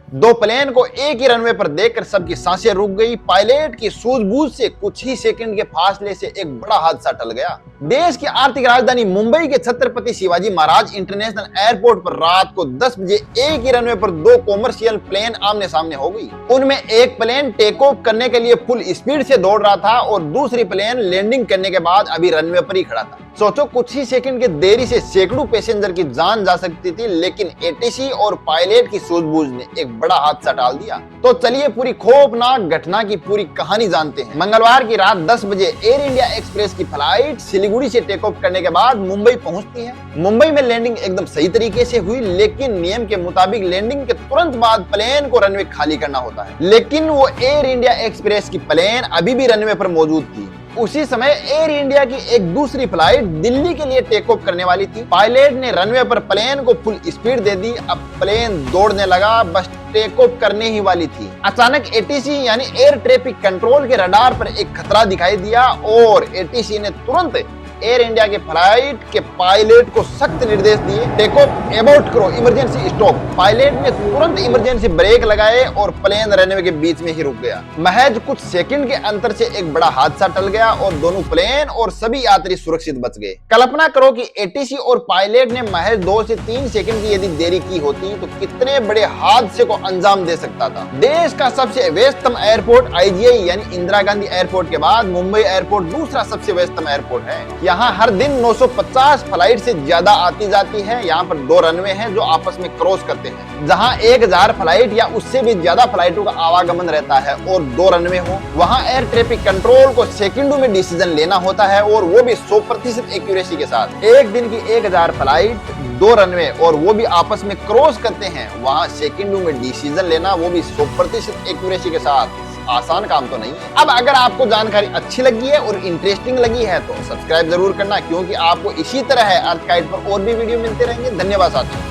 दो प्लेन को एक ही रनवे पर देखकर सबकी सांसें रुक गई। पायलट की सूझबूझ से कुछ ही सेकंड के फासले से एक बड़ा हादसा टल गया। देश की आर्थिक राजधानी मुंबई के छत्रपति शिवाजी महाराज इंटरनेशनल एयरपोर्ट पर रात को 10 बजे एक ही रनवे पर दो कॉमर्शियल प्लेन आमने सामने हो गई। उनमें एक प्लेन टेक ऑफ करने के लिए फुल स्पीड से दौड़ रहा था और दूसरी प्लेन लैंडिंग करने के बाद अभी रनवे पर ही खड़ा था। सोचो, कुछ ही सेकंड की देरी से सैकड़ों पैसेंजर की जान जा सकती थी, लेकिन एटीसी और पायलट की सूझबूझ ने एक बड़ा हादसा टाल दिया। तो चलिए पूरी खौफनाक घटना की पूरी कहानी जानते हैं। मंगलवार की रात 10 बजे एयर इंडिया एक्सप्रेस की फ्लाइट सिलीगुड़ी से टेक ऑफ करने के बाद मुंबई पहुंचती है। मुंबई में लैंडिंग एकदम सही तरीके से हुई, लेकिन नियम के मुताबिक लैंडिंग के तुरंत बाद प्लेन को रनवे खाली करना होता है। लेकिन वो एयर इंडिया एक्सप्रेस की प्लेन अभी भी रनवे पर मौजूद थी। उसी समय एयर इंडिया की एक दूसरी फ्लाइट दिल्ली के लिए टेक ऑफ करने वाली थी। पायलट ने रनवे पर प्लेन को फुल स्पीड दे दी। अब प्लेन दौड़ने लगा, बस टेक ऑफ करने ही वाली थी। अचानक एटीसी यानी एयर ट्रैफिक कंट्रोल के रडार पर एक खतरा दिखाई दिया और एटीसी ने तुरंत एयर इंडिया के फ्लाइट के पायलट को सख्त निर्देश दिए, टेक ऑफ अबॉर्ट करो, इमरजेंसी स्टॉप। पायलट ने तुरंत इमरजेंसी ब्रेक लगाए और प्लेन रनवे के बीच में ही रुक गया। महज कुछ सेकंड के अंतर से एक बड़ा हादसा टल गया और दोनों प्लेन और सभी यात्री सुरक्षित बच गए। कल्पना करो कि एटीसी और पायलट ने महज 2 से 3 सेकंड की यदि देरी की होती तो कितने बड़े हादसे को अंजाम दे सकता था। देश का सबसे व्यस्तम एयरपोर्ट आईजीआई यानी इंदिरा गांधी एयरपोर्ट के बाद मुंबई एयरपोर्ट दूसरा सबसे व्यस्तम एयरपोर्ट है। यहाँ हर दिन 950 फ्लाइट से ज्यादा आती जाती है। यहाँ पर 2 रनवे हैं जो आपस में क्रॉस करते हैं। जहाँ 1000 फ्लाइट या उससे भी ज्यादा फ्लाइटों का आवागमन रहता है और 2 रनवे हो, वहाँ एयर ट्रैफिक कंट्रोल को सेकंडों में डिसीजन लेना होता है और वो भी 100% एक्यूरेसी के साथ। एक दिन की 1000 फ्लाइट, 2 रनवे और वो भी आपस में क्रॉस करते हैं, वहाँ सेकंडों में डिसीजन लेना, वो भी 100% एक्यूरेसी के साथ। आसान काम तो नहीं है। अब अगर आपको जानकारी अच्छी लगी है और इंटरेस्टिंग लगी है तो सब्सक्राइब जरूर करना, क्योंकि आपको इसी तरह है अर्थ गाइड पर और भी वीडियो मिलते रहेंगे। धन्यवाद साथियों।